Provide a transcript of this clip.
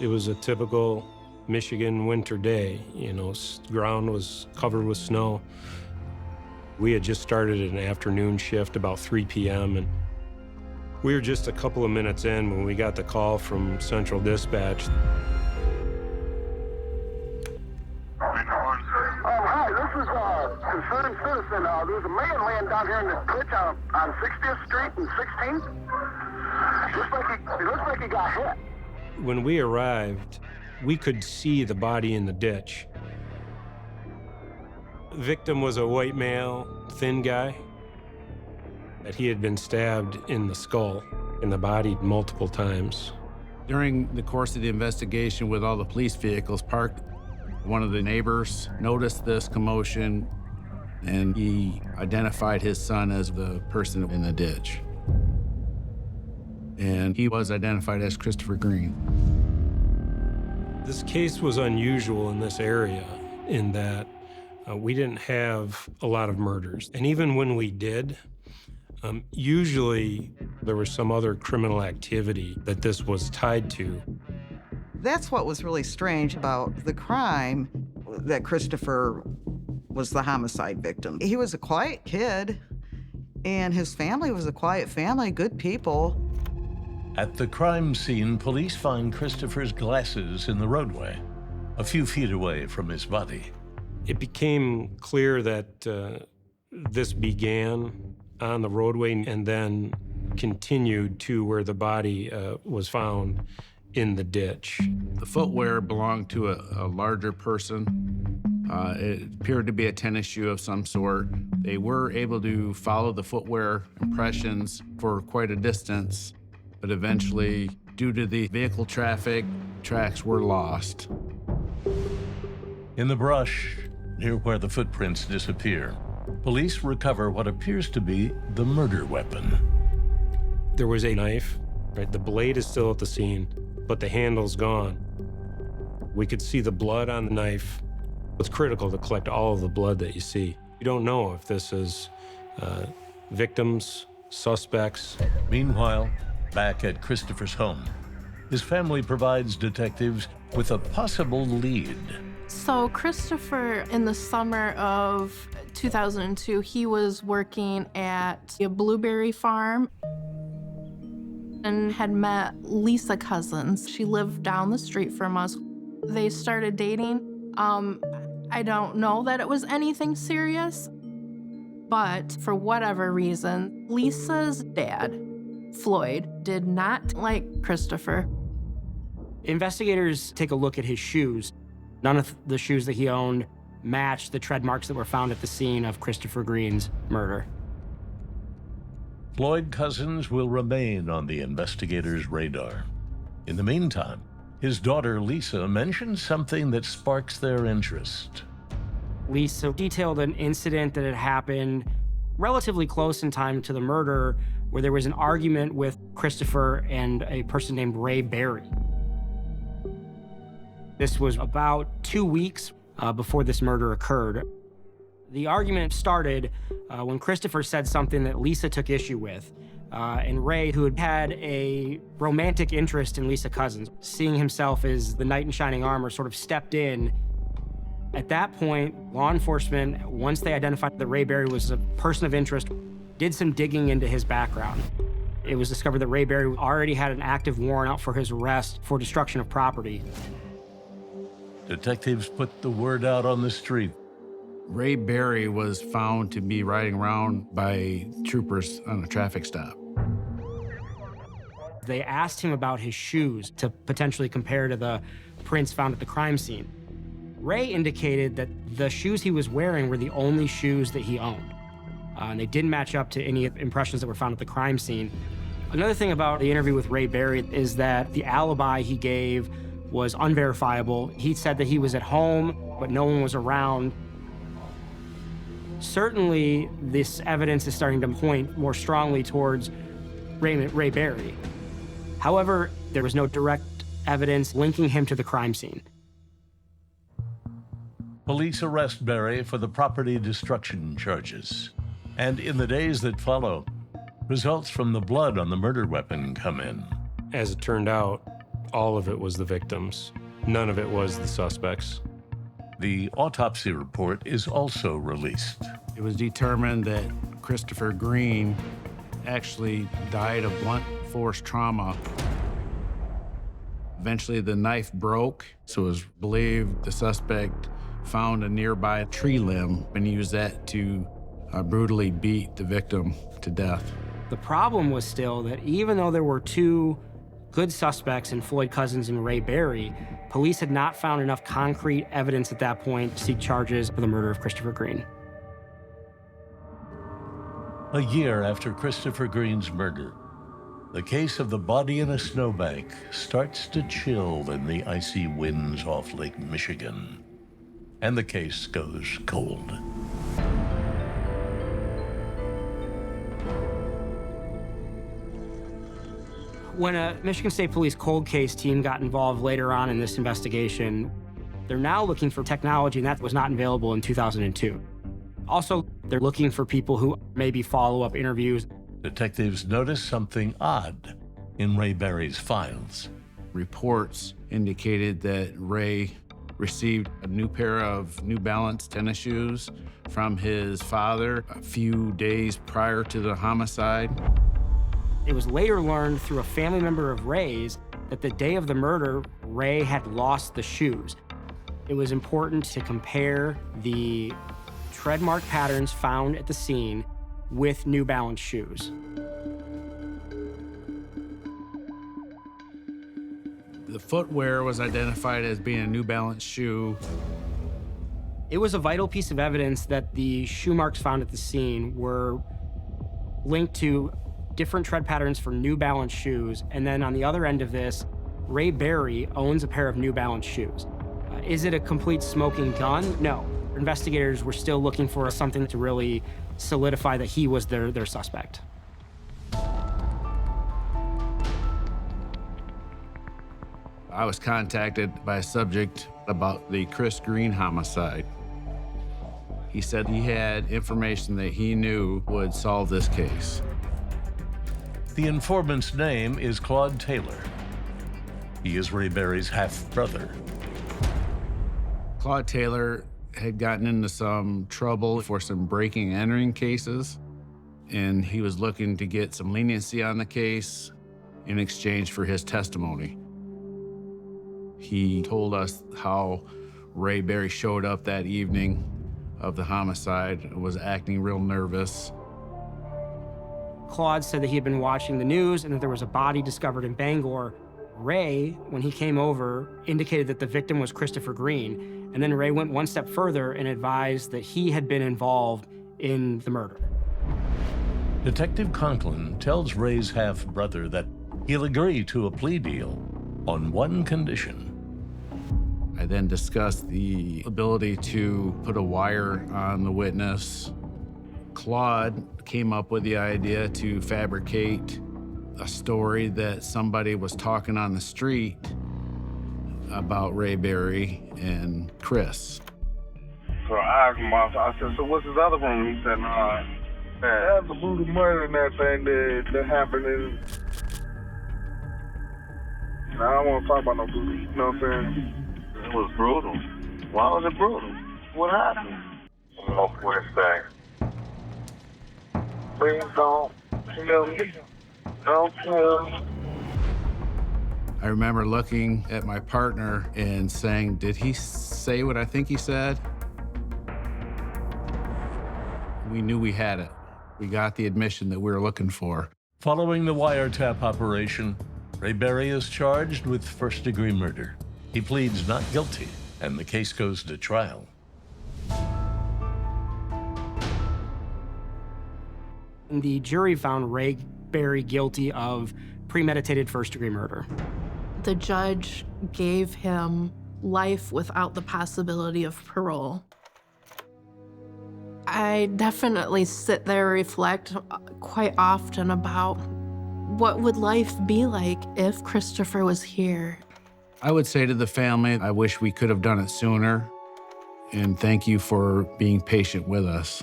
It was a typical Michigan winter day. You know, ground was covered with snow. We had just started an afternoon shift about 3 p.m. and we were just a couple of minutes in when we got the call from Central Dispatch. Hi, this is a concerned citizen. There's a man laying down here in the ditch on 60th Street and 16th. It looks like he got hit. When we arrived, we could see the body in the ditch. The victim was a white male, thin guy. That he had been stabbed in the skull, in the body multiple times. During the course of the investigation with all the police vehicles parked, one of the neighbors noticed this commotion and he identified his son as the person in the ditch. And he was identified as Christopher Green. This case was unusual in this area in that we didn't have a lot of murders. And even when we did, usually there was some other criminal activity that this was tied to. That's what was really strange about the crime, that Christopher was the homicide victim. He was a quiet kid, and his family was a quiet family, good people. At the crime scene, police find Christopher's glasses in the roadway, a few feet away from his body. It became clear that this began on the roadway and then continued to where the body was found in the ditch. The footwear belonged to a larger person. It appeared to be a tennis shoe of some sort. They were able to follow the footwear impressions for quite a distance, but eventually, due to the vehicle traffic, tracks were lost. In the brush, near where the footprints disappear, police recover what appears to be the murder weapon. There was a knife, right? The blade is still at the scene, but the handle's gone. We could see the blood on the knife. It's critical to collect all of the blood that you see. You don't know if this is victims, suspects. Meanwhile, back at Christopher's home, his family provides detectives with a possible lead. So Christopher, in the summer of 2002, he was working at a blueberry farm and had met Lisa Cousins. She lived down the street from us. They started dating. I don't know that it was anything serious, but for whatever reason, Lisa's dad, Floyd, did not like Christopher. Investigators take a look at his shoes. None of the shoes that he owned matched the tread marks that were found at the scene of Christopher Green's murder. Floyd Cousins will remain on the investigators' radar. In the meantime, his daughter Lisa mentions something that sparks their interest. Lisa detailed an incident that had happened relatively close in time to the murder, where there was an argument with Christopher and a person named Ray Berry. This was about 2 weeks before this murder occurred. The argument started when Christopher said something that Lisa took issue with. And Ray, who had had a romantic interest in Lisa Cousins, seeing himself as the knight in shining armor, sort of stepped in. At that point, law enforcement, once they identified that Ray Berry was a person of interest, did some digging into his background. It was discovered that Ray Berry already had an active warrant out for his arrest for destruction of property. Detectives put the word out on the street. Ray Berry was found to be riding around by troopers on a traffic stop. They asked him about his shoes to potentially compare to the prints found at the crime scene. Ray indicated that the shoes he was wearing were the only shoes that he owned. And they didn't match up to any impressions that were found at the crime scene. Another thing about the interview with Ray Berry is that the alibi he gave was unverifiable. He said that he was at home, but no one was around. Certainly, this evidence is starting to point more strongly towards Ray Berry. However, there was no direct evidence linking him to the crime scene. Police arrest Berry for the property destruction charges. And in the days that follow, results from the blood on the murder weapon come in. As it turned out, All of it was the victims. None of it was the suspects. The autopsy report is also released. It was determined that Christopher Green actually died of blunt force trauma. Eventually, the knife broke, so it was believed the suspect found a nearby tree limb and used that to brutally beat the victim to death. The problem was still that even though there were two good suspects in Floyd Cousins and Ray Berry, police had not found enough concrete evidence at that point to seek charges for the murder of Christopher Green. A year after Christopher Green's murder, the case of the body in a snowbank starts to chill in the icy winds off Lake Michigan, and the case goes cold. When a Michigan State Police cold case team got involved later on in this investigation, they're now looking for technology, and that was not available in 2002. Also, they're looking for people who maybe follow-up interviews. Detectives notice something odd in Ray Berry's files. Reports indicated that Ray received a new pair of New Balance tennis shoes from his father a few days prior to the homicide. It was later learned through a family member of Ray's that the day of the murder, Ray had lost the shoes. It was important to compare the tread mark patterns found at the scene with New Balance shoes. The footwear was identified as being a New Balance shoe. It was a vital piece of evidence that the shoe marks found at the scene were linked to different tread patterns for New Balance shoes. And then on the other end of this, Ray Berry owns a pair of New Balance shoes. Is it a complete smoking gun? No. Investigators were still looking for something to really solidify that he was their suspect. I was contacted by a subject about the Chris Green homicide. He said he had information that he knew would solve this case. The informant's name is Claude Taylor. He is Ray Berry's half-brother. Claude Taylor had gotten into some trouble for some breaking and entering cases, and he was looking to get some leniency on the case in exchange for his testimony. He told us how Ray Berry showed up that evening of the homicide and was acting real nervous. Claude said that he had been watching the news and that there was a body discovered in Bangor. Ray, when he came over, indicated that the victim was Christopher Green, and then Ray went one step further and advised that he had been involved in the murder. Detective Conklin tells Ray's half-brother that he'll agree to a plea deal on one condition. I then discussed the ability to put a wire on the witness. Claude came up with the idea to fabricate a story that somebody was talking on the street about Ray Berry and Chris. So I asked him, I said, so what's his other room? He said, nah, that's the brutal murder and that thing that happened in... I don't want to talk about no brutal, you know what I'm saying? It was brutal. Why was it brutal? What happened? Northwest Bank. Please don't kill me. Don't kill me. I remember looking at my partner and saying, did he say what I think he said? We knew we had it. We got the admission that we were looking for. Following the wiretap operation, Ray Berry is charged with first-degree murder. He pleads not guilty, and the case goes to trial. The jury found Ray Berry guilty of premeditated first-degree murder. The judge gave him life without the possibility of parole. I definitely sit there and reflect quite often about what would life be like if Christopher was here. I would say to the family, I wish we could have done it sooner, and thank you for being patient with us.